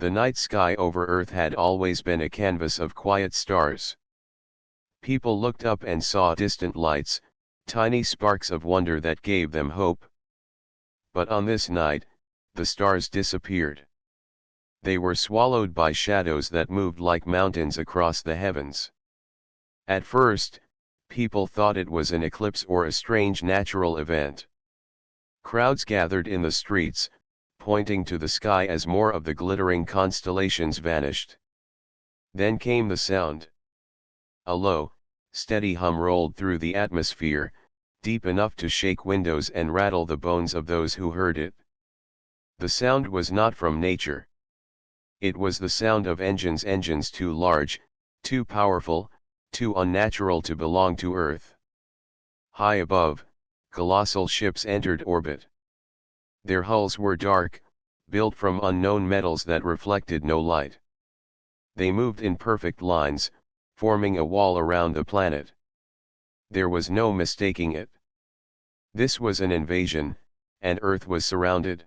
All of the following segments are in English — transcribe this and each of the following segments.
The night sky over Earth had always been a canvas of quiet stars. People looked up and saw distant lights, tiny sparks of wonder that gave them hope. But on this night, the stars disappeared. They were swallowed by shadows that moved like mountains across the heavens. At first, people thought it was an eclipse or a strange natural event. Crowds gathered in the streets, pointing to the sky as more of the glittering constellations vanished. Then came the sound. A low, steady hum rolled through the atmosphere, deep enough to shake windows and rattle the bones of those who heard it. The sound was not from nature. It was the sound of engines too large, too powerful, too unnatural to belong to Earth. High above, colossal ships entered orbit. Their hulls were dark, built from unknown metals that reflected no light. They moved in perfect lines, forming a wall around the planet. There was no mistaking it. This was an invasion, and Earth was surrounded.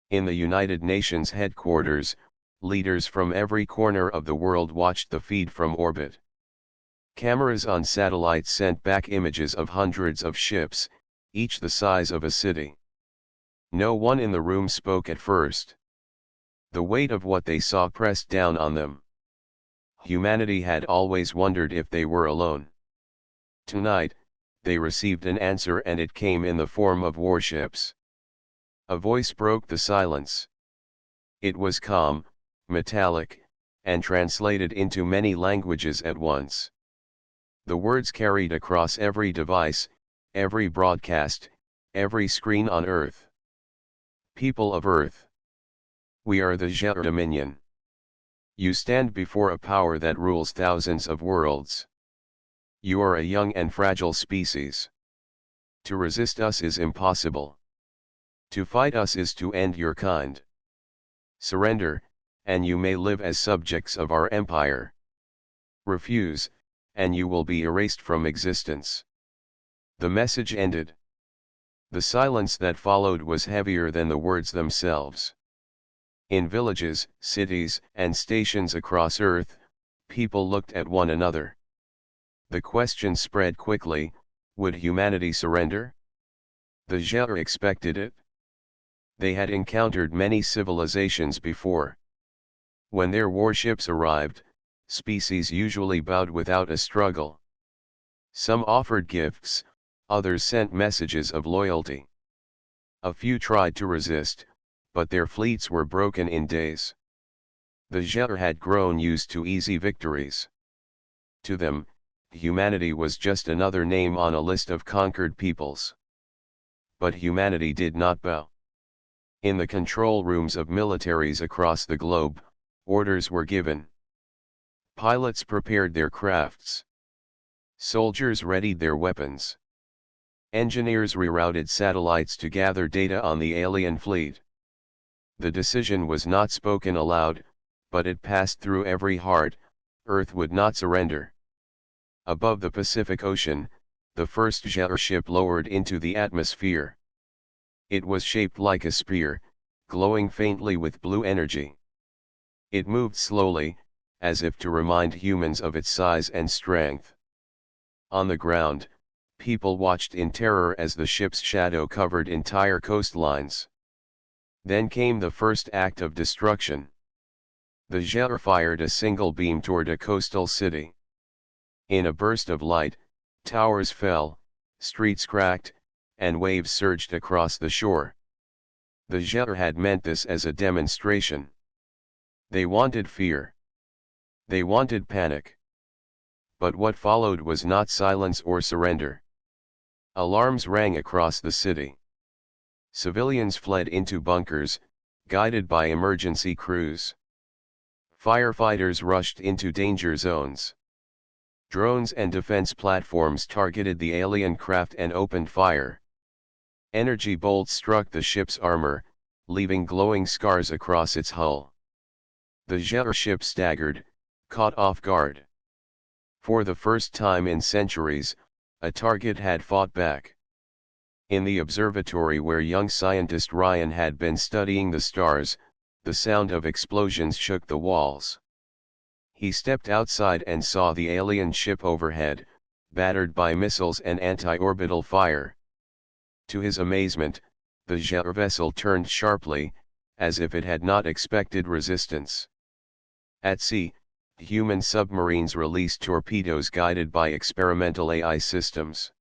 In the United Nations headquarters, leaders from every corner of the world watched the feed from orbit. Cameras on satellites sent back images of hundreds of ships, each the size of a city. No one in the room spoke at first. The weight of what they saw pressed down on them. Humanity had always wondered if they were alone. Tonight, they received an answer, and it came in the form of warships. A voice broke the silence. It was calm, metallic, and translated into many languages at once. The words carried across every device, every broadcast, every screen on Earth. People of Earth. We are the HFY Dominion. You stand before a power that rules thousands of worlds. You are a young and fragile species. To resist us is impossible. To fight us is to end your kind. Surrender, and you may live as subjects of our empire. Refuse, and you will be erased from existence. The message ended. The silence that followed was heavier than the words themselves. In villages, cities, and stations across Earth, people looked at one another. The question spread quickly: would humanity surrender? The HFY expected it. They had encountered many civilizations before. When their warships arrived, species usually bowed without a struggle. Some offered gifts, others sent messages of loyalty. A few tried to resist, but their fleets were broken in days. The HFY had grown used to easy victories. To them, humanity was just another name on a list of conquered peoples. But humanity did not bow. In the control rooms of militaries across the globe, orders were given. Pilots prepared their crafts. Soldiers readied their weapons. Engineers rerouted satellites to gather data on the alien fleet. The decision was not spoken aloud, but it passed through every heart: Earth would not surrender. Above the Pacific Ocean, the first HFY ship lowered into the atmosphere. It was shaped like a spear, glowing faintly with blue energy. It moved slowly, as if to remind humans of its size and strength. On the ground, people watched in terror as the ship's shadow covered entire coastlines. Then came the first act of destruction. The HFY fired a single beam toward a coastal city. In a burst of light, towers fell, streets cracked, and waves surged across the shore. The HFY had meant this as a demonstration. They wanted fear. They wanted panic. But what followed was not silence or surrender. Alarms rang across the city. Civilians fled into bunkers, guided by emergency crews. Firefighters rushed into danger zones. Drones and defense platforms targeted the alien craft and opened fire. Energy bolts struck the ship's armor, leaving glowing scars across its hull. The HFY ship staggered, caught off guard. For the first time in centuries, a target had fought back. In the observatory where young scientist Ryan had been studying the stars, the sound of explosions shook the walls. He stepped outside and saw the alien ship overhead, battered by missiles and anti-orbital fire. To his amazement, the Ger vessel turned sharply, as if it had not expected resistance. At sea, human submarines released torpedoes guided by experimental AI systems.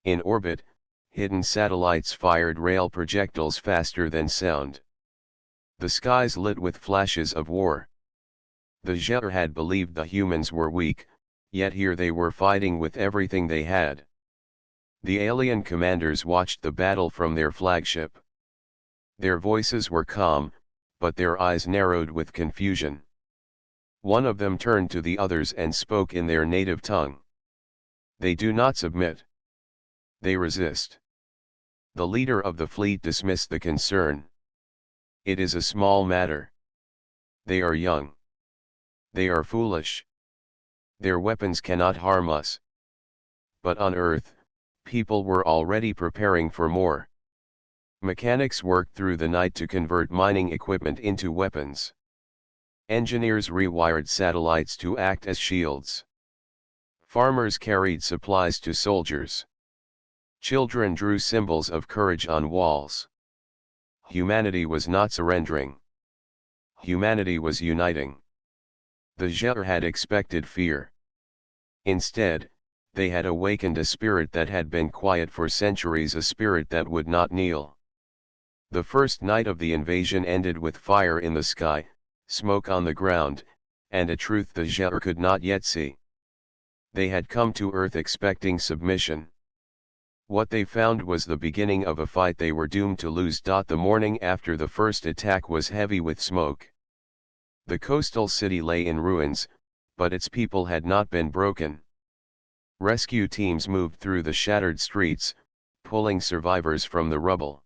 In orbit, hidden satellites fired rail projectiles faster than sound. The skies lit with flashes of war. The Ger had believed the humans were weak, yet here they were fighting with everything they had. The alien commanders watched the battle from their flagship. Their voices were calm, but their eyes narrowed with confusion. One of them turned to the others and spoke in their native tongue. They do not submit. They resist. The leader of the fleet dismissed the concern. It is a small matter. They are young. They are foolish. Their weapons cannot harm us. But on Earth, people were already preparing for more. Mechanics worked through the night to convert mining equipment into weapons. Engineers rewired satellites to act as shields. Farmers carried supplies to soldiers. Children drew symbols of courage on walls. Humanity was not surrendering. Humanity was uniting. The Ger had expected fear. Instead, they had awakened a spirit that had been quiet for centuries, a spirit that would not kneel. The first night of the invasion ended with fire in the sky, smoke on the ground, and a truth the Ger could not yet see. They had come to Earth expecting submission. What they found was the beginning of a fight they were doomed to lose. The morning after the first attack was heavy with smoke. The coastal city lay in ruins, but its people had not been broken. Rescue teams moved through the shattered streets, pulling survivors from the rubble.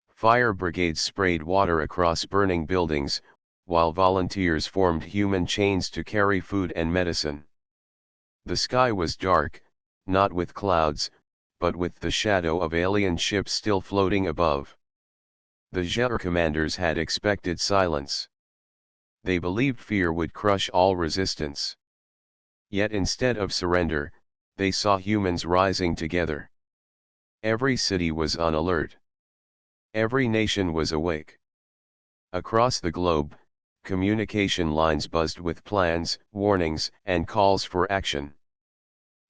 Fire brigades sprayed water across burning buildings, while volunteers formed human chains to carry food and medicine. The sky was dark, not with clouds, but with the shadow of alien ships still floating above. The Ger commanders had expected silence. They believed fear would crush all resistance. Yet instead of surrender, they saw humans rising together. Every city was on alert. Every nation was awake. Across the globe, communication lines buzzed with plans, warnings, and calls for action.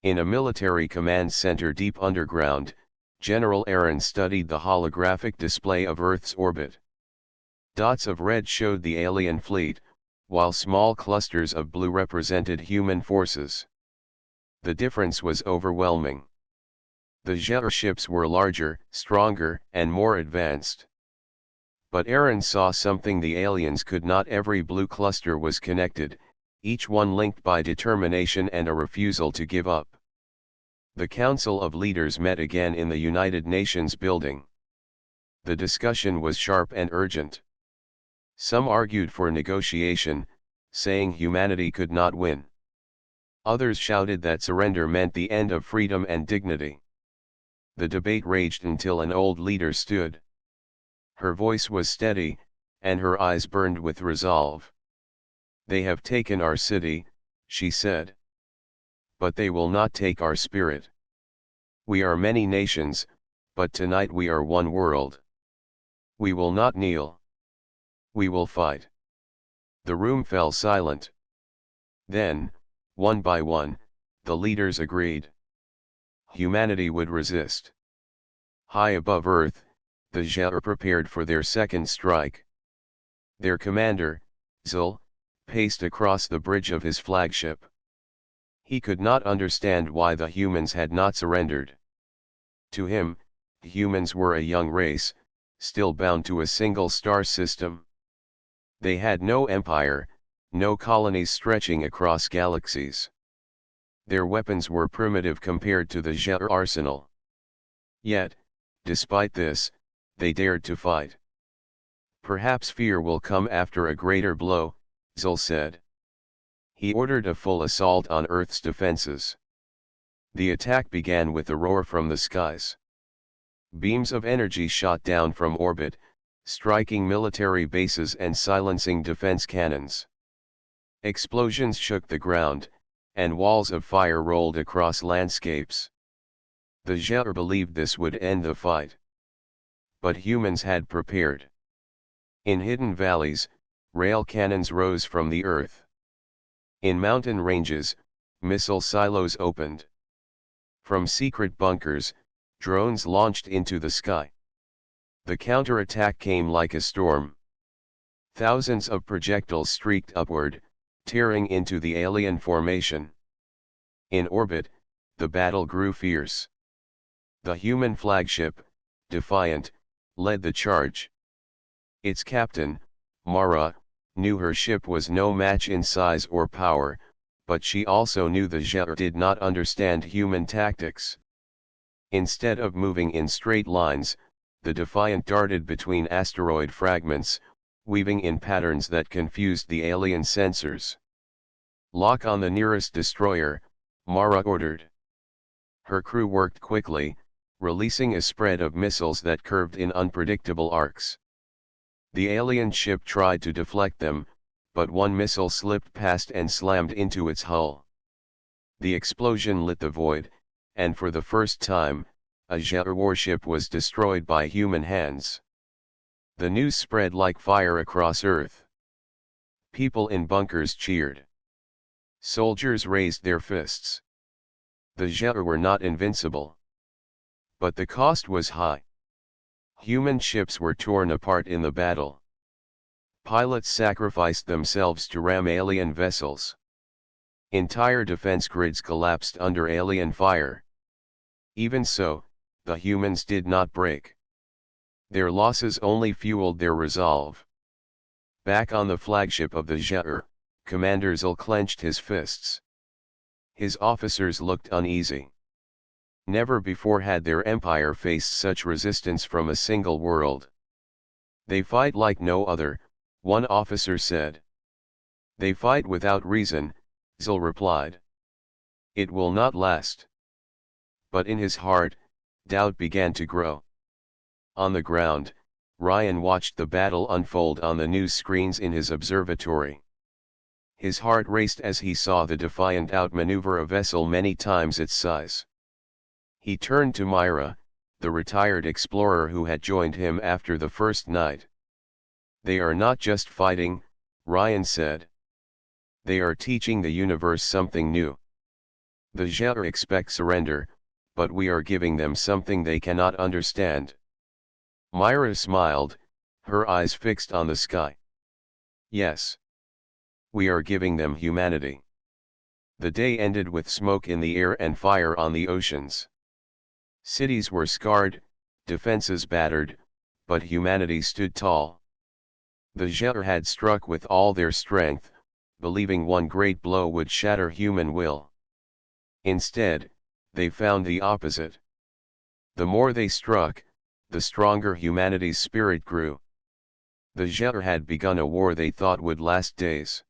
In a military command center deep underground, General Aaron studied the holographic display of Earth's orbit. Dots of red showed the alien fleet, while small clusters of blue represented human forces. The difference was overwhelming. The Ger ships were larger, stronger, and more advanced. But Aaron saw something the aliens could not. Every blue cluster was connected, each one linked by determination and a refusal to give up. The Council of Leaders met again in the United Nations building. The discussion was sharp and urgent. Some argued for negotiation, saying humanity could not win. Others shouted that surrender meant the end of freedom and dignity. The debate raged until an old leader stood. Her voice was steady, and her eyes burned with resolve. "They have taken our city," she said. "But they will not take our spirit. We are many nations, but tonight we are one world. We will not kneel. We will fight." The room fell silent. Then, one by one, the leaders agreed. Humanity would resist. High above Earth, the Ger prepared for their second strike. Their commander, Zul, paced across the bridge of his flagship. He could not understand why the humans had not surrendered. To him, humans were a young race, still bound to a single star system. They had no empire, no colonies stretching across galaxies. Their weapons were primitive compared to the Ger arsenal. Yet, despite this, they dared to fight. "Perhaps fear will come after a greater blow," Zul said. He ordered a full assault on Earth's defenses. The attack began with a roar from the skies. Beams of energy shot down from orbit, striking military bases and silencing defense cannons. Explosions shook the ground, and walls of fire rolled across landscapes. The Zhao believed this would end the fight. But humans had prepared. In hidden valleys, rail cannons rose from the earth. In mountain ranges, missile silos opened. From secret bunkers, drones launched into the sky. The counterattack came like a storm. Thousands of projectiles streaked upward, tearing into the alien formation. In orbit, the battle grew fierce. The human flagship, Defiant, led the charge. Its captain, Mara, knew her ship was no match in size or power, but she also knew the Zhao did not understand human tactics. Instead of moving in straight lines, the Defiant darted between asteroid fragments, weaving in patterns that confused the alien sensors. Lock on the nearest destroyer, Mara ordered. Her crew worked quickly, releasing a spread of missiles that curved in unpredictable arcs. The alien ship tried to deflect them, but one missile slipped past and slammed into its hull. The explosion lit the void, and for the first time, a Zhao warship was destroyed by human hands. The news spread like fire across Earth. People in bunkers cheered. Soldiers raised their fists. The Zhao were not invincible. But the cost was high. Human ships were torn apart in the battle. Pilots sacrificed themselves to ram alien vessels. Entire defense grids collapsed under alien fire. Even so, the humans did not break. Their losses only fueled their resolve. Back on the flagship of the Zhao, Commander Zil clenched his fists. His officers looked uneasy. Never before had their empire faced such resistance from a single world. They fight like no other, one officer said. They fight without reason, Zil replied. It will not last. But in his heart, doubt began to grow. On the ground, Ryan watched the battle unfold on the news screens in his observatory. His heart raced as he saw the Defiant outmaneuver a vessel many times its size. He turned to Myra, the retired explorer who had joined him after the first night. They are not just fighting, Ryan said. They are teaching the universe something new. The Zhao expect surrender, but we are giving them something they cannot understand. Myra smiled, her eyes fixed on the sky. Yes. We are giving them humanity. The day ended with smoke in the air and fire on the oceans. Cities were scarred, defenses battered, but humanity stood tall. The Zhao had struck with all their strength, believing one great blow would shatter human will. Instead, they found the opposite. The more they struck, the stronger humanity's spirit grew. The Zhao had begun a war they thought would last days.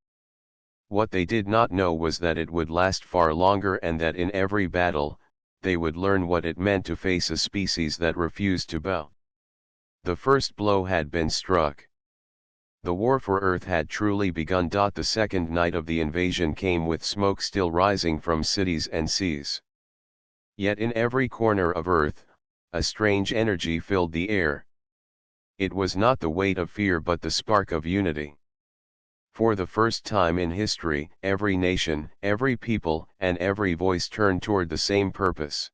What they did not know was that it would last far longer and that in every battle, they would learn what it meant to face a species that refused to bow. The first blow had been struck. The war for Earth had truly begun. The second night of the invasion came with smoke still rising from cities and seas. Yet in every corner of Earth, a strange energy filled the air. It was not the weight of fear but the spark of unity. For the first time in history, every nation, every people, and every voice turned toward the same purpose.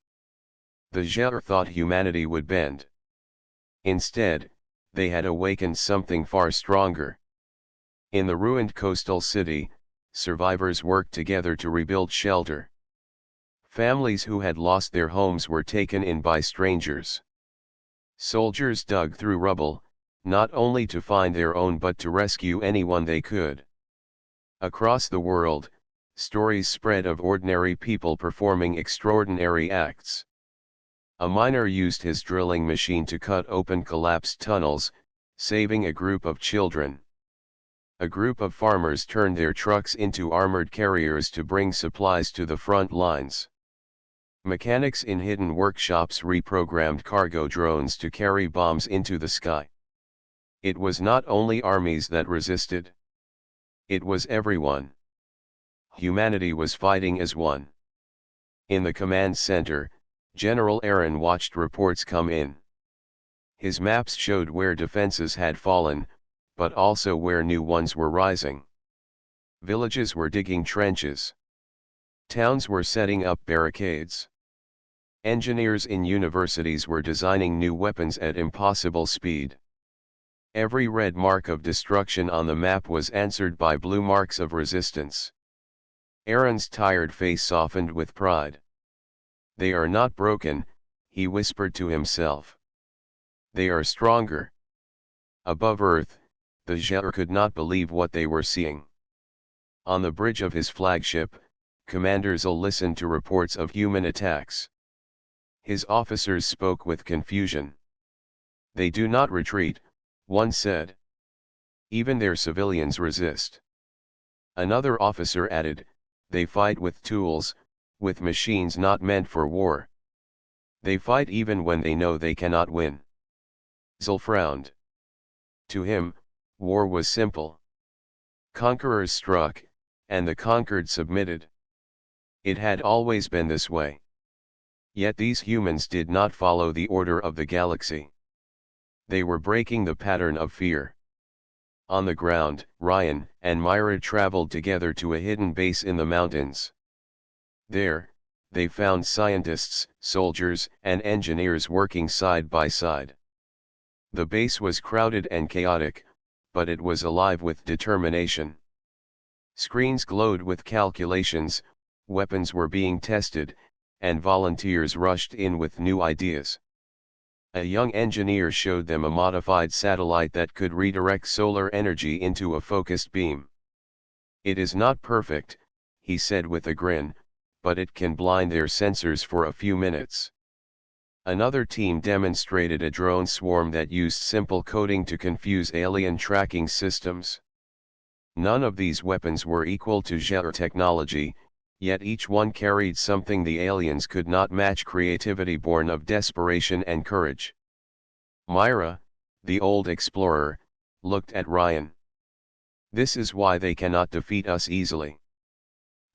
The Zhao thought humanity would bend. Instead, they had awakened something far stronger. In the ruined coastal city, survivors worked together to rebuild shelter. Families who had lost their homes were taken in by strangers. Soldiers dug through rubble, not only to find their own but to rescue anyone they could. Across the world, stories spread of ordinary people performing extraordinary acts. A miner used his drilling machine to cut open collapsed tunnels, saving a group of children. A group of farmers turned their trucks into armored carriers to bring supplies to the front lines. Mechanics in hidden workshops reprogrammed cargo drones to carry bombs into the sky. It was not only armies that resisted. It was everyone. Humanity was fighting as one. In the command center, General Aaron watched reports come in. His maps showed where defenses had fallen, but also where new ones were rising. Villages were digging trenches. Towns were setting up barricades. Engineers in universities were designing new weapons at impossible speed. Every red mark of destruction on the map was answered by blue marks of resistance. Aaron's tired face softened with pride. They are not broken, he whispered to himself. They are stronger. Above Earth, the Zhao could not believe what they were seeing. On the bridge of his flagship, Commander Zhou listened to reports of human attacks. His officers spoke with confusion. They do not retreat, one said. Even their civilians resist. Another officer added, they fight with tools, with machines not meant for war. They fight even when they know they cannot win. Zhou frowned. To him, war was simple. Conquerors struck, and the conquered submitted. It had always been this way. Yet these humans did not follow the order of the galaxy. They were breaking the pattern of fear. On the ground, Ryan and Myra traveled together to a hidden base in the mountains. There, they found scientists, soldiers, and engineers working side by side. The base was crowded and chaotic, but it was alive with determination. Screens glowed with calculations, weapons were being tested, and volunteers rushed in with new ideas. A young engineer showed them a modified satellite that could redirect solar energy into a focused beam. It is not perfect, he said with a grin, but it can blind their sensors for a few minutes. Another team demonstrated a drone swarm that used simple coding to confuse alien tracking systems. None of these weapons were equal to Zhao technology, yet each one carried something the aliens could not match: creativity born of desperation and courage. Myra, the old explorer, looked at Ryan. This is why they cannot defeat us easily.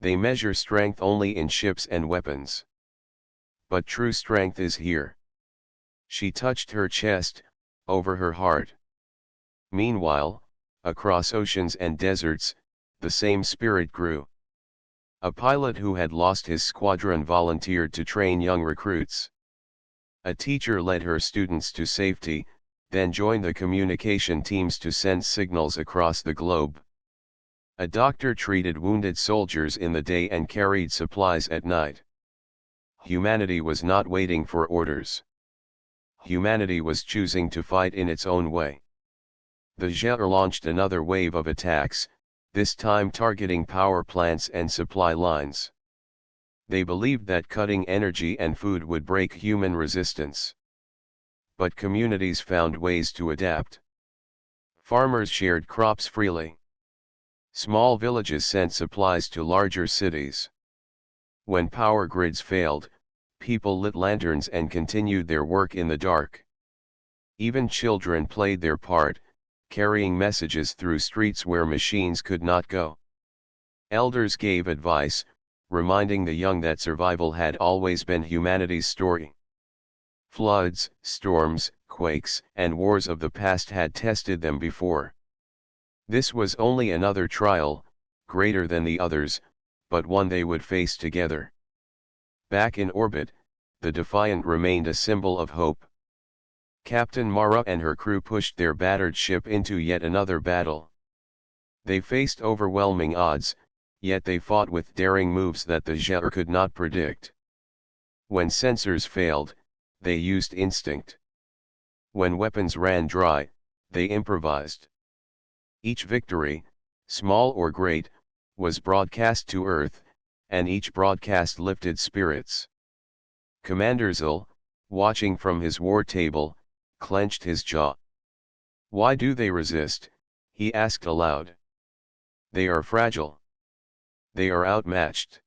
They measure strength only in ships and weapons. But true strength is here. She touched her chest, over her heart. Meanwhile, across oceans and deserts, the same spirit grew. A pilot who had lost his squadron volunteered to train young recruits. A teacher led her students to safety, then joined the communication teams to send signals across the globe. A doctor treated wounded soldiers in the day and carried supplies at night. Humanity was not waiting for orders. Humanity was choosing to fight in its own way. The Zhao launched another wave of attacks, this time targeting power plants and supply lines. They believed that cutting energy and food would break human resistance. But communities found ways to adapt. Farmers shared crops freely. Small villages sent supplies to larger cities. When power grids failed, people lit lanterns and continued their work in the dark. Even children played their part, carrying messages through streets where machines could not go. Elders gave advice, reminding the young that survival had always been humanity's story. Floods, storms, quakes, and wars of the past had tested them before. This was only another trial, greater than the others, but one they would face together. Back in orbit, the Defiant remained a symbol of hope. Captain Mara and her crew pushed their battered ship into yet another battle. They faced overwhelming odds, yet they fought with daring moves that the Zhao could not predict. When sensors failed, they used instinct. When weapons ran dry, they improvised. Each victory, small or great, was broadcast to Earth, and each broadcast lifted spirits. Commander Zul, watching from his war table, clenched his jaw. Why do they resist? He asked aloud. They are fragile. They are outmatched.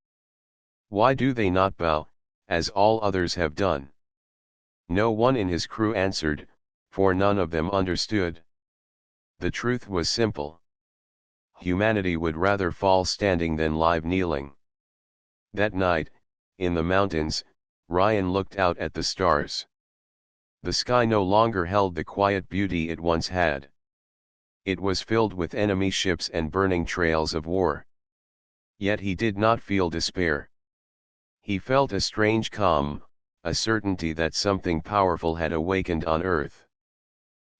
Why do they not bow, as all others have done? No one in his crew answered, for none of them understood. The truth was simple. Humanity would rather fall standing than lie kneeling. That night, in the mountains, Ryan looked out at the stars. The sky no longer held the quiet beauty it once had. It was filled with enemy ships and burning trails of war. Yet he did not feel despair. He felt a strange calm, a certainty that something powerful had awakened on Earth.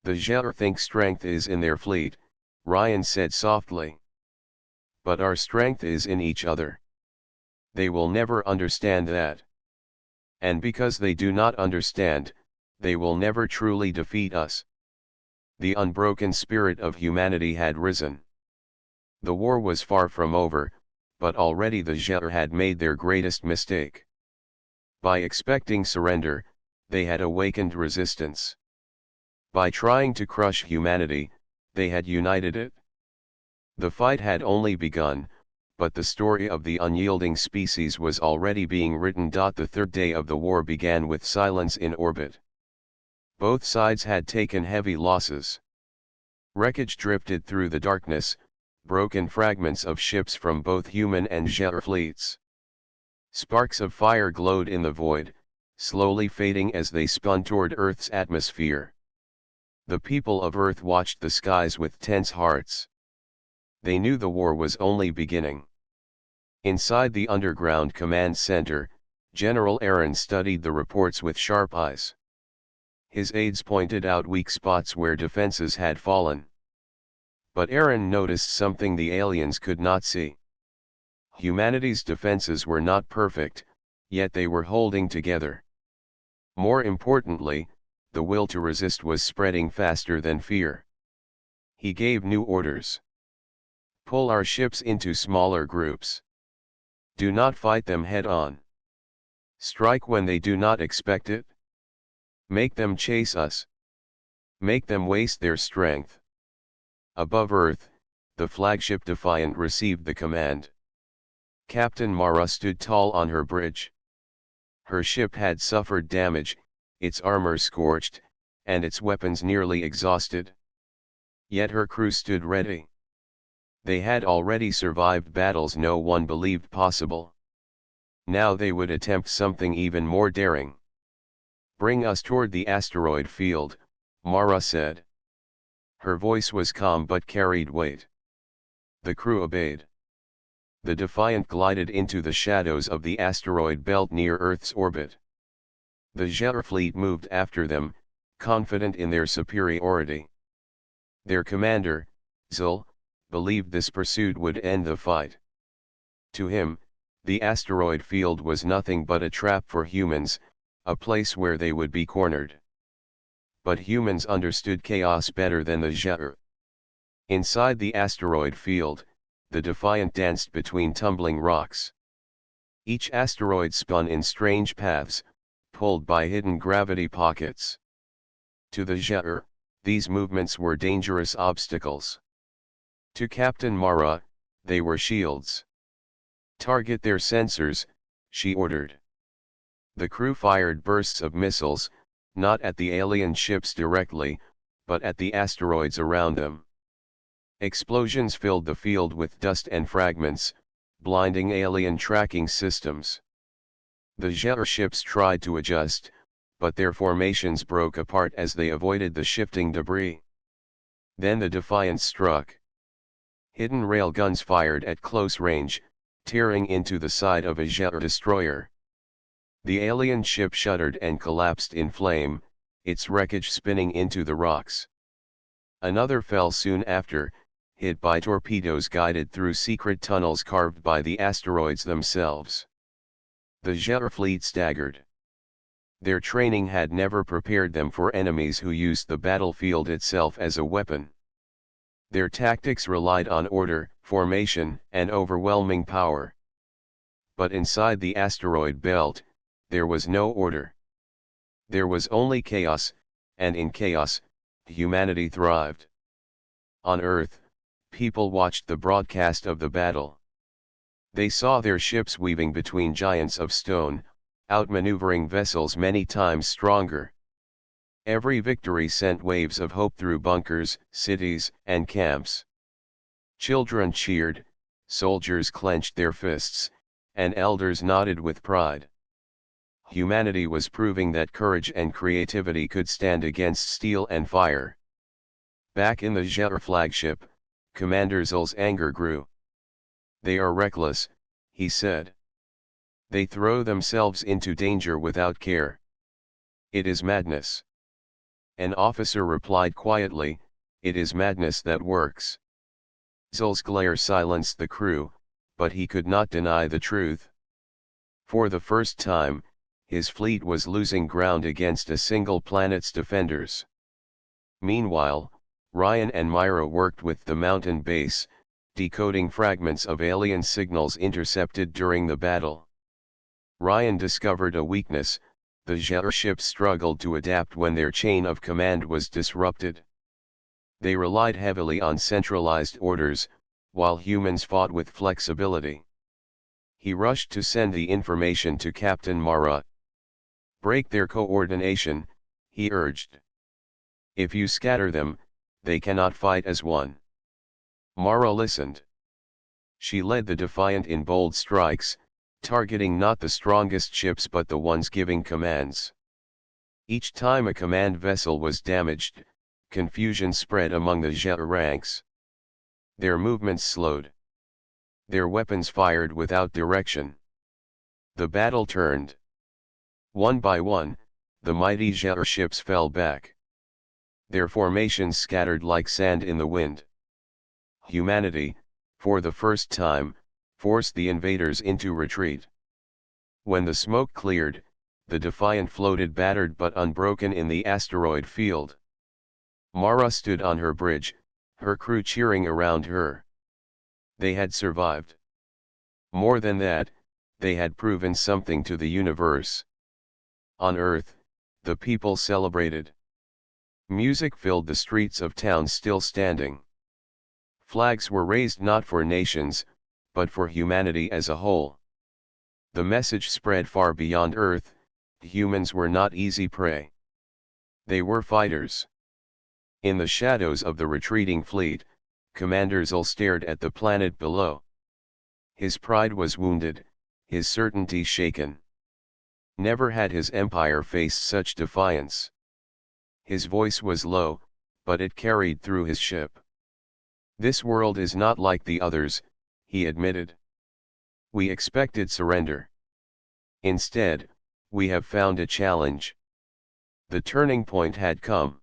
The Zhao think strength is in their fleet, Ryan said softly. But our strength is in each other. They will never understand that. And because they do not understand, they will never truly defeat us. The unbroken spirit of humanity had risen. The war was far from over, but already the Zhao had made their greatest mistake. By expecting surrender, they had awakened resistance. By trying to crush humanity, they had united it. The fight had only begun, but the story of the unyielding species was already being written. The third day of the war began with silence in orbit. Both sides had taken heavy losses. Wreckage drifted through the darkness, broken fragments of ships from both human and Zhao fleets. Sparks of fire glowed in the void, slowly fading as they spun toward Earth's atmosphere. The people of Earth watched the skies with tense hearts. They knew the war was only beginning. Inside the underground command center, General Aaron studied the reports with sharp eyes. His aides pointed out weak spots where defenses had fallen. But Aaron noticed something the aliens could not see. Humanity's defenses were not perfect, yet they were holding together. More importantly, the will to resist was spreading faster than fear. He gave new orders. Pull our ships into smaller groups. Do not fight them head-on. Strike when they do not expect it. Make them chase us. Make them waste their strength. Above Earth, the flagship Defiant received the command. Captain Mara stood tall on her bridge. Her ship had suffered damage, its armor scorched, and its weapons nearly exhausted. Yet her crew stood ready. They had already survived battles no one believed possible. Now they would attempt something even more daring. Bring us toward the asteroid field, Mara said. Her voice was calm but carried weight. The crew obeyed. The Defiant glided into the shadows of the asteroid belt near Earth's orbit. The Zhao fleet moved after them, confident in their superiority. Their commander, Zul, believed this pursuit would end the fight. To him, the asteroid field was nothing but a trap for humans, a place where they would be cornered. But humans understood chaos better than the Zhao. Inside the asteroid field, the Defiant danced between tumbling rocks. Each asteroid spun in strange paths, pulled by hidden gravity pockets. To the Zhao, these movements were dangerous obstacles. To Captain Mara, they were shields. Target their sensors, she ordered. The crew fired bursts of missiles, not at the alien ships directly, but at the asteroids around them. Explosions filled the field with dust and fragments, blinding alien tracking systems. The Zhao ships tried to adjust, but their formations broke apart as they avoided the shifting debris. Then the Defiant struck. Hidden railguns fired at close range, tearing into the side of a Zhao destroyer. The alien ship shuddered and collapsed in flame, its wreckage spinning into the rocks. Another fell soon after, hit by torpedoes guided through secret tunnels carved by the asteroids themselves. The Zhao fleet staggered. Their training had never prepared them for enemies who used the battlefield itself as a weapon. Their tactics relied on order, formation, and overwhelming power. But inside the asteroid belt, there was no order. There was only chaos, and in chaos, humanity thrived. On Earth, people watched the broadcast of the battle. They saw their ships weaving between giants of stone, outmaneuvering vessels many times stronger. Every victory sent waves of hope through bunkers, cities, and camps. Children cheered, soldiers clenched their fists, and elders nodded with pride. Humanity was proving that courage and creativity could stand against steel and fire. Back in the HFY flagship, Commander Zol's anger grew. "They are reckless," he said. "They throw themselves into danger without care. It is madness." An officer replied quietly, "It is madness that works." Zol's glare silenced the crew, but he could not deny the truth. For the first time, his fleet was losing ground against a single planet's defenders. Meanwhile, Ryan and Myra worked with the mountain base, decoding fragments of alien signals intercepted during the battle. Ryan discovered a weakness: the HFY ships struggled to adapt when their chain of command was disrupted. They relied heavily on centralized orders, while humans fought with flexibility. He rushed to send the information to Captain Mara. "Break their coordination," he urged. "If you scatter them, they cannot fight as one." Mara listened. She led the Defiant in bold strikes, targeting not the strongest ships but the ones giving commands. Each time a command vessel was damaged, confusion spread among the HFY ranks. Their movements slowed. Their weapons fired without direction. The battle turned. One by one, the mighty HFY ships fell back. Their formations scattered like sand in the wind. Humanity, for the first time, forced the invaders into retreat. When the smoke cleared, the Defiant floated battered but unbroken in the asteroid field. Mara stood on her bridge, her crew cheering around her. They had survived. More than that, they had proven something to the universe. On Earth, the people celebrated. Music filled the streets of towns still standing. Flags were raised not for nations, but for humanity as a whole. The message spread far beyond Earth: humans were not easy prey. They were fighters. In the shadows of the retreating fleet, Commander Zol stared at the planet below. His pride was wounded, his certainty shaken. Never had his empire faced such defiance. His voice was low, but it carried through his ship. "This world is not like the others," he admitted. "We expected surrender. Instead, we have found a challenge." The turning point had come.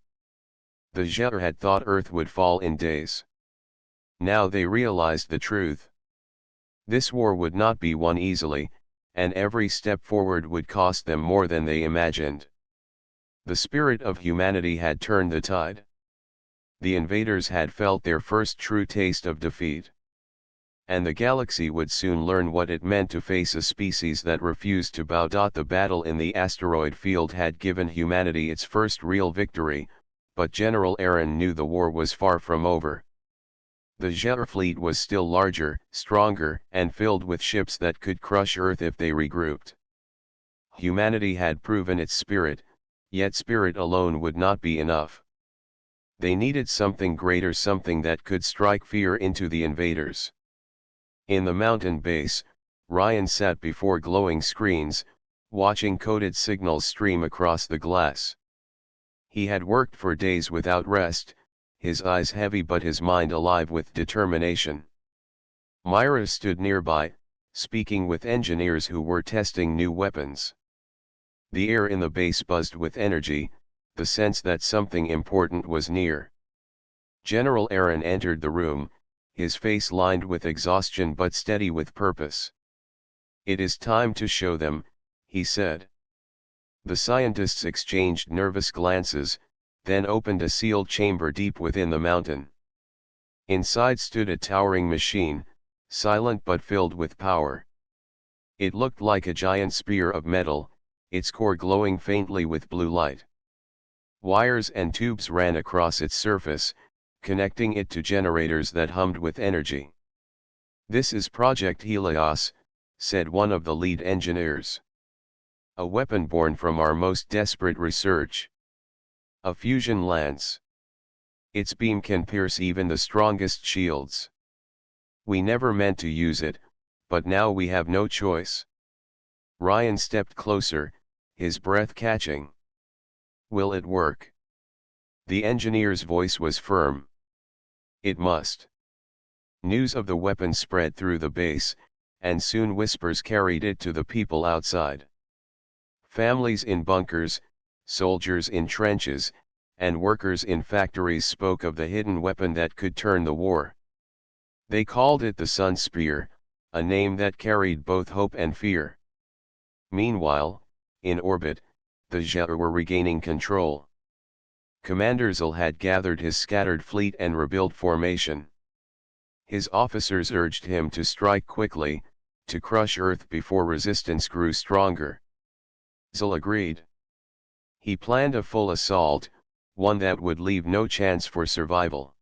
The HFY had thought Earth would fall in days. Now they realized the truth. This war would not be won easily, and every step forward would cost them more than they imagined. The spirit of humanity had turned the tide. The invaders had felt their first true taste of defeat. And the galaxy would soon learn what it meant to face a species that refused to bow. The battle in the asteroid field had given humanity its first real victory, but General Aaron knew the war was far from over. The HFY fleet was still larger, stronger, and filled with ships that could crush Earth if they regrouped. Humanity had proven its spirit, yet spirit alone would not be enough. They needed something greater, something that could strike fear into the invaders. In the mountain base, Ryan sat before glowing screens, watching coded signals stream across the glass. He had worked for days without rest, his eyes heavy but his mind alive with determination. Myra stood nearby, speaking with engineers who were testing new weapons. The air in the base buzzed with energy, the sense that something important was near. General Aaron entered the room, his face lined with exhaustion but steady with purpose. "It is time to show them," he said. The scientists exchanged nervous glances, then opened a sealed chamber deep within the mountain. Inside stood a towering machine, silent but filled with power. It looked like a giant spear of metal, its core glowing faintly with blue light. Wires and tubes ran across its surface, connecting it to generators that hummed with energy. "This is Project Helios," said one of the lead engineers. "A weapon born from our most desperate research." A fusion lance. Its beam can pierce even the strongest shields. We never meant to use it, but now we have no choice. Ryan stepped closer, his breath catching. Will it work? The engineer's voice was firm. It must. News of the weapon spread through the base, and soon whispers carried it to the people outside. Families in bunkers, soldiers in trenches, and workers in factories spoke of the hidden weapon that could turn the war. They called it the Sun Spear, a name that carried both hope and fear. Meanwhile, in orbit, the Zhao were regaining control. Commander Zul had gathered his scattered fleet and rebuilt formation. His officers urged him to strike quickly, to crush Earth before resistance grew stronger. Zul agreed. He planned a full assault, one that would leave no chance for survival.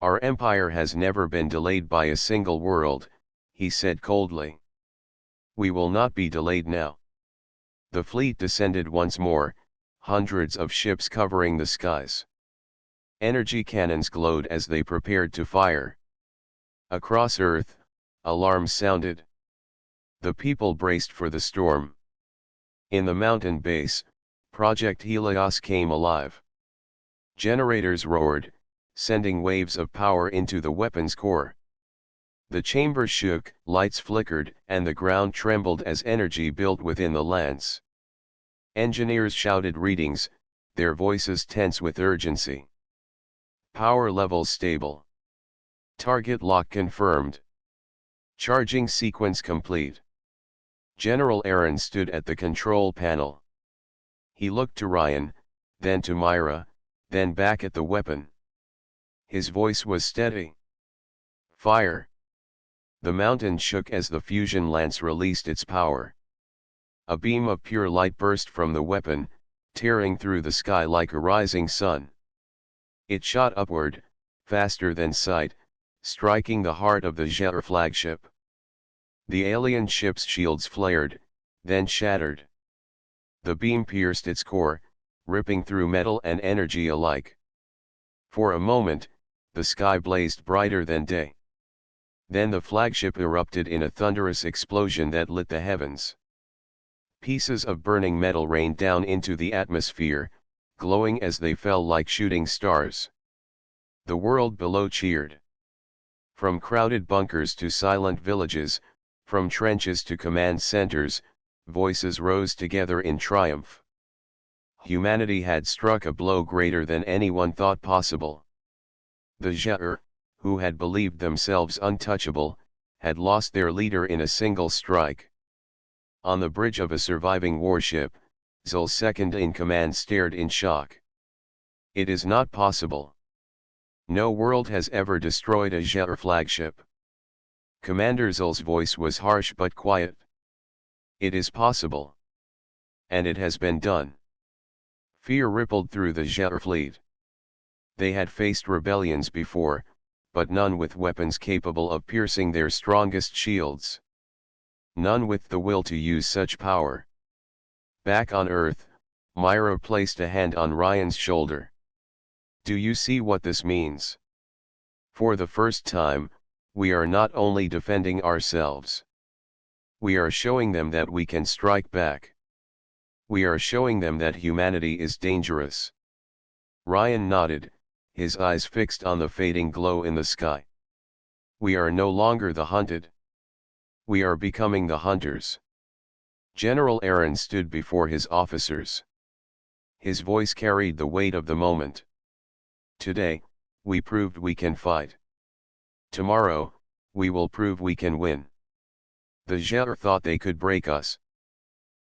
Our empire has never been delayed by a single world, he said coldly. We will not be delayed now. The fleet descended once more, hundreds of ships covering the skies. Energy cannons glowed as they prepared to fire. Across Earth, alarms sounded. The people braced for the storm. In the mountain base, Project Helios came alive. Generators roared, sending waves of power into the weapon's core. The chamber shook, lights flickered, and the ground trembled as energy built within the lance. Engineers shouted readings, their voices tense with urgency. Power levels stable. Target lock confirmed. Charging sequence complete. General Aaron stood at the control panel. He looked to Ryan, then to Myra, then back at the weapon. His voice was steady. Fire. The mountain shook as the fusion lance released its power. A beam of pure light burst from the weapon, tearing through the sky like a rising sun. It shot upward, faster than sight, striking the heart of the Zhao flagship. The alien ship's shields flared, then shattered. The beam pierced its core, ripping through metal and energy alike. For a moment, the sky blazed brighter than day. Then the flagship erupted in a thunderous explosion that lit the heavens. Pieces of burning metal rained down into the atmosphere, glowing as they fell like shooting stars. The world below cheered. From crowded bunkers to silent villages, from trenches to command centers, voices rose together in triumph. Humanity had struck a blow greater than anyone thought possible. The Zhao, who had believed themselves untouchable, had lost their leader in a single strike. On the bridge of a surviving warship, Zul's second-in-command stared in shock. It is not possible. No world has ever destroyed a Zhao flagship. Commander Zul's voice was harsh but quiet. It is possible. And it has been done. Fear rippled through the Zhao fleet. They had faced rebellions before, but none with weapons capable of piercing their strongest shields. None with the will to use such power. Back on Earth, Myra placed a hand on Ryan's shoulder. Do you see what this means? For the first time, we are not only defending ourselves. We are showing them that we can strike back. We are showing them that humanity is dangerous. Ryan nodded, his eyes fixed on the fading glow in the sky. We are no longer the hunted. We are becoming the hunters. General Aaron stood before his officers. His voice carried the weight of the moment. Today, we proved we can fight. Tomorrow, we will prove we can win. The Zhao thought they could break us.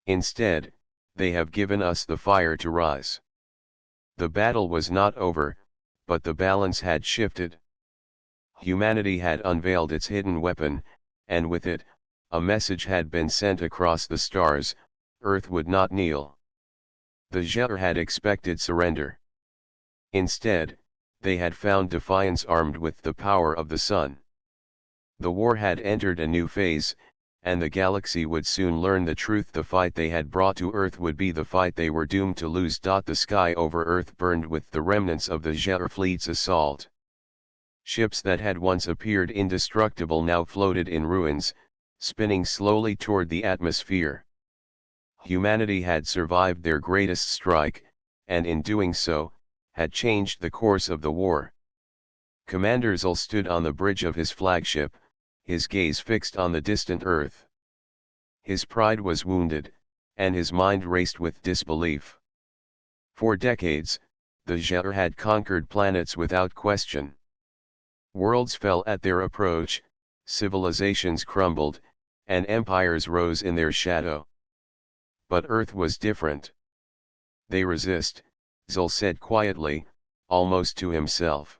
Instead, they have given us the fire to rise. The battle was not over, but the balance had shifted. Humanity had unveiled its hidden weapon, and with it, a message had been sent across the stars: Earth would not kneel. The Zhao had expected surrender. Instead, they had found defiance armed with the power of the sun. The war had entered a new phase, and the galaxy would soon learn the truth. The fight they had brought to Earth would be the fight they were doomed to lose. The sky over Earth burned with the remnants of the Zhao fleet's assault. Ships that had once appeared indestructible now floated in ruins, spinning slowly toward the atmosphere. Humanity had survived their greatest strike, and in doing so, had changed the course of the war. Commander Zul stood on the bridge of his flagship, his gaze fixed on the distant Earth. His pride was wounded, and his mind raced with disbelief. For decades, the Zhao had conquered planets without question. Worlds fell at their approach, civilizations crumbled, and empires rose in their shadow. But Earth was different. They resist, Zul said quietly, almost to himself.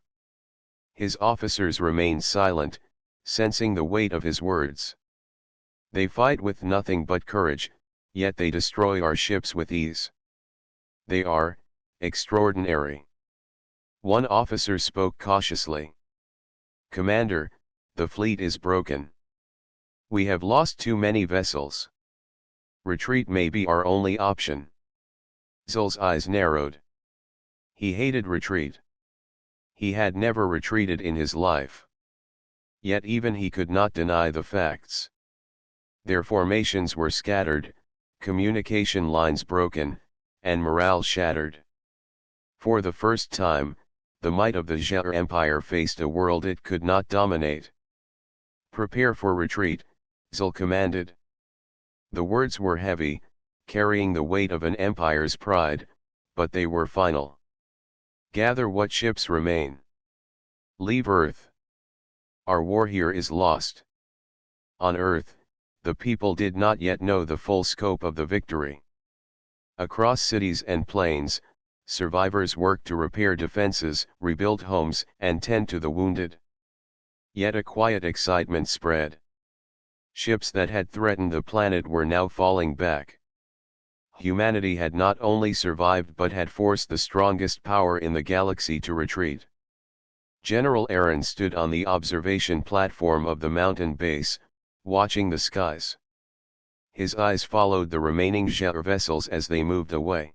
His officers remained silent, sensing the weight of his words. They fight with nothing but courage, yet they destroy our ships with ease. They are extraordinary. One officer spoke cautiously. Commander, the fleet is broken. We have lost too many vessels. Retreat may be our only option. Zul's eyes narrowed. He hated retreat. He had never retreated in his life. Yet even he could not deny the facts. Their formations were scattered, communication lines broken, and morale shattered. For the first time, the might of the Zhao Empire faced a world it could not dominate. Prepare for retreat, Zul commanded. The words were heavy, carrying the weight of an empire's pride, but they were final. Gather what ships remain. Leave Earth. Our war here is lost. On Earth, the people did not yet know the full scope of the victory. Across cities and plains, survivors worked to repair defenses, rebuild homes, and tend to the wounded. Yet a quiet excitement spread. Ships that had threatened the planet were now falling back. Humanity had not only survived but had forced the strongest power in the galaxy to retreat. General Aaron stood on the observation platform of the mountain base, watching the skies. His eyes followed the remaining Zhao vessels as they moved away.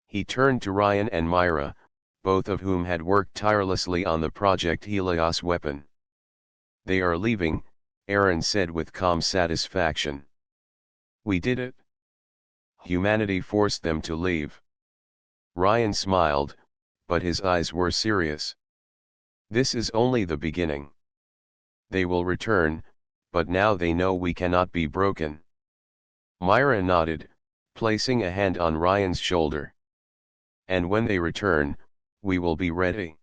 He turned to Ryan and Myra, both of whom had worked tirelessly on the Project Helios weapon. They are leaving, Aaron said with calm satisfaction. We did it. Humanity forced them to leave. Ryan smiled, but his eyes were serious. This is only the beginning. They will return, but now they know we cannot be broken. Myra nodded, placing a hand on Ryan's shoulder. And when they return, we will be ready.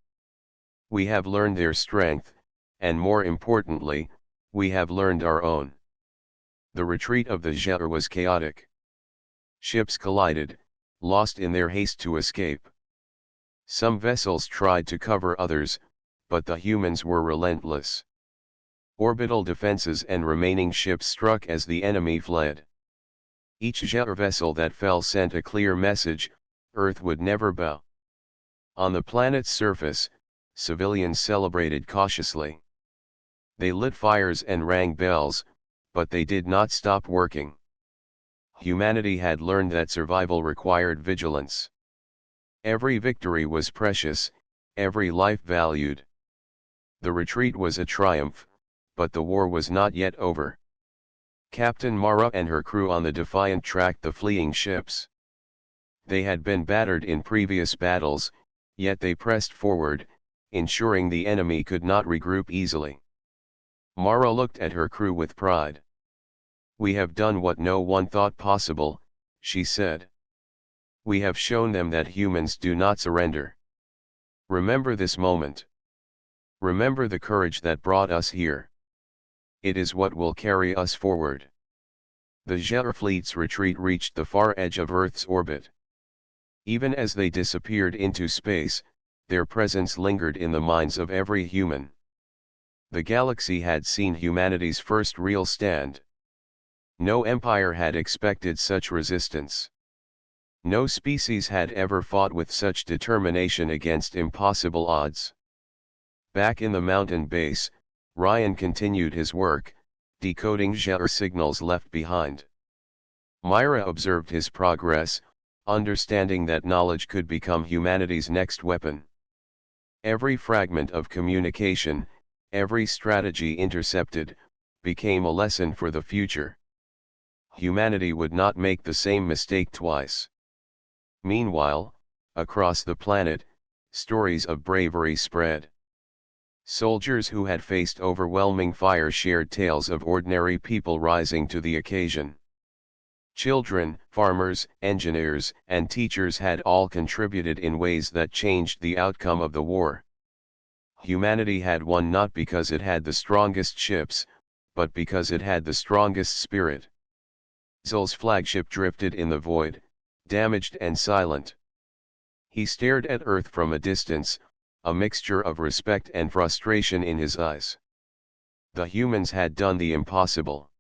We have learned their strength, and more importantly, we have learned our own. The retreat of the Zhao was chaotic. Ships collided, lost in their haste to escape. Some vessels tried to cover others, but the humans were relentless. Orbital defenses and remaining ships struck as the enemy fled. Each Zhao vessel that fell sent a clear message: Earth would never bow. On the planet's surface, civilians celebrated cautiously. They lit fires and rang bells, but they did not stop working. Humanity had learned that survival required vigilance. Every victory was precious, every life valued. The retreat was a triumph, but the war was not yet over. Captain Mara and her crew on the Defiant tracked the fleeing ships. They had been battered in previous battles, yet they pressed forward, ensuring the enemy could not regroup easily. Mara looked at her crew with pride. We have done what no one thought possible, she said. We have shown them that humans do not surrender. Remember this moment. Remember the courage that brought us here. It is what will carry us forward. The Zhao fleet's retreat reached the far edge of Earth's orbit. Even as they disappeared into space, their presence lingered in the minds of every human. The galaxy had seen humanity's first real stand. No empire had expected such resistance. No species had ever fought with such determination against impossible odds. Back in the mountain base, Ryan continued his work, decoding Zher signals left behind. Myra observed his progress, understanding that knowledge could become humanity's next weapon. Every fragment of communication, every strategy intercepted, became a lesson for the future. Humanity would not make the same mistake twice. Meanwhile, across the planet, stories of bravery spread. Soldiers who had faced overwhelming fire shared tales of ordinary people rising to the occasion. Children, farmers, engineers, and teachers had all contributed in ways that changed the outcome of the war. Humanity had won not because it had the strongest ships, but because it had the strongest spirit. Zol's flagship drifted in the void, damaged and silent. He stared at Earth from a distance, a mixture of respect and frustration in his eyes. The humans had done the impossible.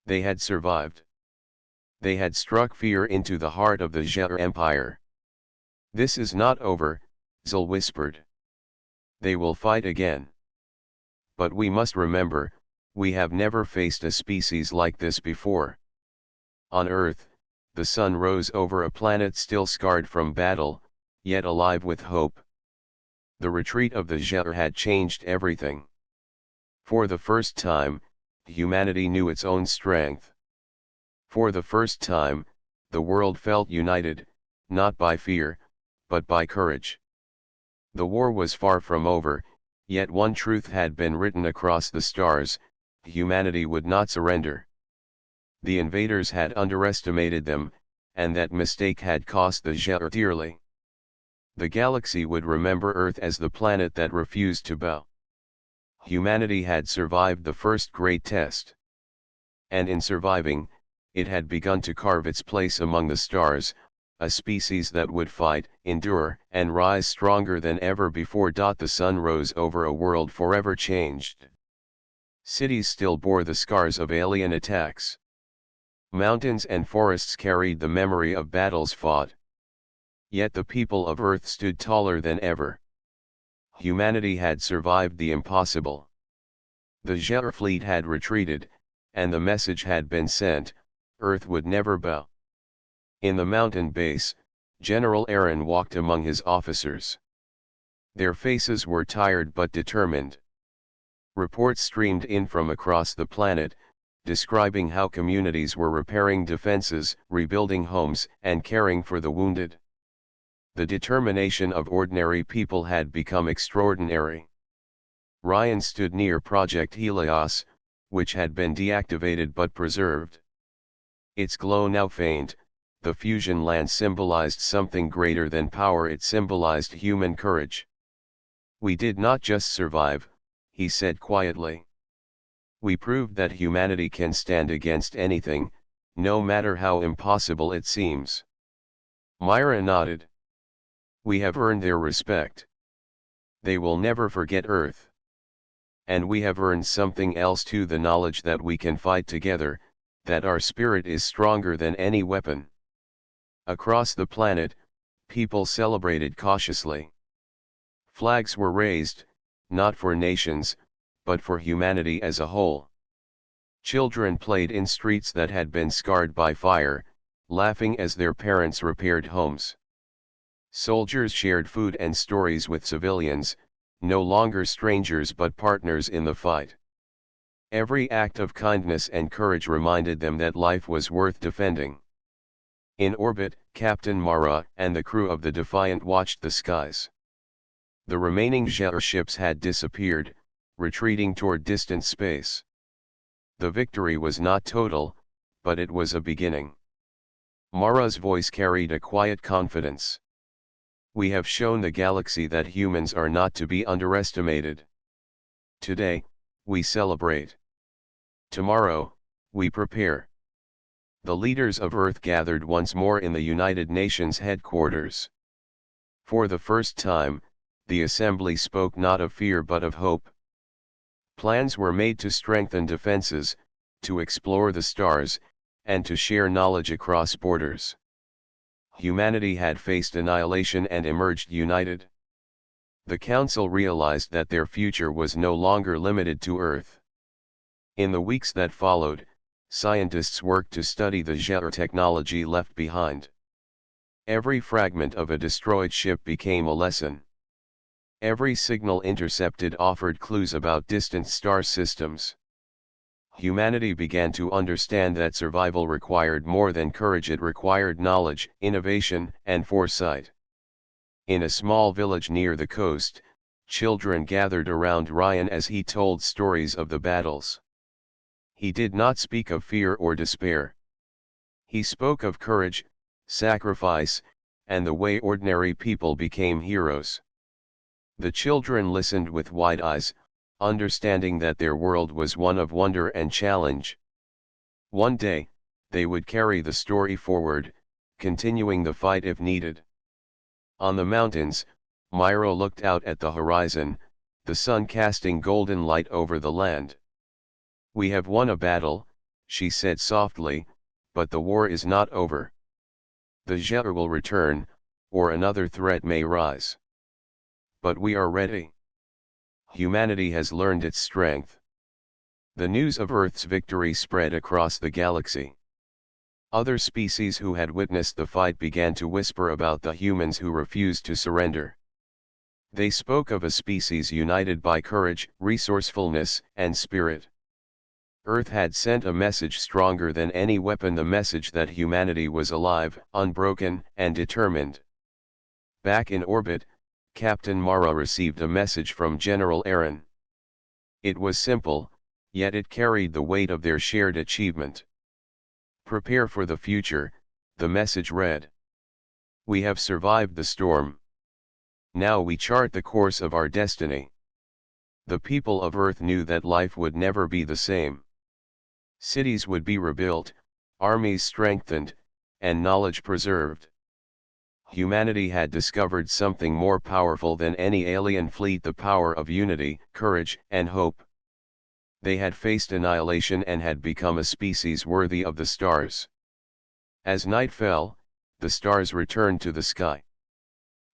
They had survived. They had struck fear into the heart of the Zher Empire. "This is not over," Zol whispered. "They will fight again. But we must remember, we have never faced a species like this before." On Earth, the sun rose over a planet still scarred from battle, yet alive with hope. The retreat of the Zher had changed everything. For the first time, humanity knew its own strength. For the first time, the world felt united, not by fear, but by courage. The war was far from over, yet one truth had been written across the stars: humanity would not surrender. The invaders had underestimated them, and that mistake had cost the Zher dearly. The galaxy would remember Earth as the planet that refused to bow. Humanity had survived the first great test. And in surviving, it had begun to carve its place among the stars, a species that would fight, endure, and rise stronger than ever before. The sun rose over a world forever changed. Cities still bore the scars of alien attacks. Mountains and forests carried the memory of battles fought. Yet the people of Earth stood taller than ever. Humanity had survived the impossible. The Zher fleet had retreated, and the message had been sent: Earth would never bow. In the mountain base, General Aaron walked among his officers. Their faces were tired but determined. Reports streamed in from across the planet, describing how communities were repairing defenses, rebuilding homes, and caring for the wounded. The determination of ordinary people had become extraordinary. Ryan stood near Project Helios, which had been deactivated but preserved. Its glow now faint. The fusion land symbolized something greater than power, it symbolized human courage. "We did not just survive," he said quietly. "We proved that humanity can stand against anything, no matter how impossible it seems." Myra nodded. "We have earned their respect. They will never forget Earth. And we have earned something else too: the knowledge that we can fight together, that our spirit is stronger than any weapon." Across the planet, people celebrated cautiously. Flags were raised, not for nations, but for humanity as a whole. Children played in streets that had been scarred by fire, laughing as their parents repaired homes. Soldiers shared food and stories with civilians, no longer strangers but partners in the fight. Every act of kindness and courage reminded them that life was worth defending. In orbit, Captain Mara and the crew of the Defiant watched the skies. The remaining Zher ships had disappeared, retreating toward distant space. The victory was not total, but it was a beginning. Mara's voice carried a quiet confidence. "We have shown the galaxy that humans are not to be underestimated. Today, we celebrate. Tomorrow, we prepare." The leaders of Earth gathered once more in the United Nations headquarters. For the first time, the assembly spoke not of fear but of hope. Plans were made to strengthen defenses, to explore the stars, and to share knowledge across borders. Humanity had faced annihilation and emerged united. The Council realized that their future was no longer limited to Earth. In the weeks that followed, scientists worked to study the technology left behind. Every fragment of a destroyed ship became a lesson. Every signal intercepted offered clues about distant star systems. Humanity began to understand that survival required more than courage, it required knowledge, innovation, and foresight. In a small village near the coast, children gathered around Ryan as he told stories of the battles. He did not speak of fear or despair. He spoke of courage, sacrifice, and the way ordinary people became heroes. The children listened with wide eyes, understanding that their world was one of wonder and challenge. One day, they would carry the story forward, continuing the fight if needed. On the mountains, Myro looked out at the horizon, the sun casting golden light over the land. "We have won a battle," she said softly, "but the war is not over. The Zhao will return, or another threat may rise. But we are ready. Humanity has learned its strength." The news of Earth's victory spread across the galaxy. Other species who had witnessed the fight began to whisper about the humans who refused to surrender. They spoke of a species united by courage, resourcefulness, and spirit. Earth had sent a message stronger than any weapon, the message that humanity was alive, unbroken, and determined. Back in orbit, Captain Mara received a message from General Aaron. It was simple, yet it carried the weight of their shared achievement. "Prepare for the future," the message read. "We have survived the storm. Now we chart the course of our destiny." The people of Earth knew that life would never be the same. Cities would be rebuilt, armies strengthened, and knowledge preserved. Humanity had discovered something more powerful than any alien fleet: the power of unity, courage, and hope. They had faced annihilation and had become a species worthy of the stars. As night fell, the stars returned to the sky.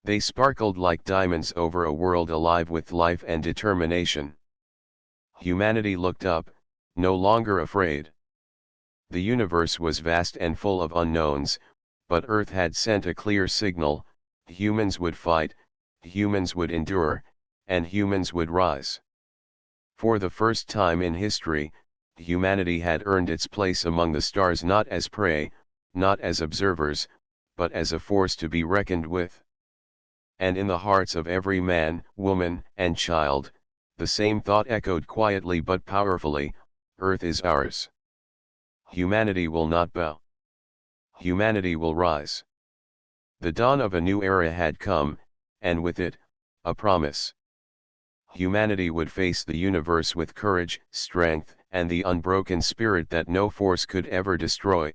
They sparkled like diamonds over a world alive with life and determination. Humanity looked up, no longer afraid. The universe was vast and full of unknowns, but Earth had sent a clear signal: humans would fight, humans would endure, and humans would rise. For the first time in history, humanity had earned its place among the stars, not as prey, not as observers, but as a force to be reckoned with. And in the hearts of every man, woman, and child, the same thought echoed quietly but powerfully: Earth is ours. Humanity will not bow. Humanity will rise. The dawn of a new era had come, and with it, a promise. Humanity would face the universe with courage, strength, and the unbroken spirit that no force could ever destroy.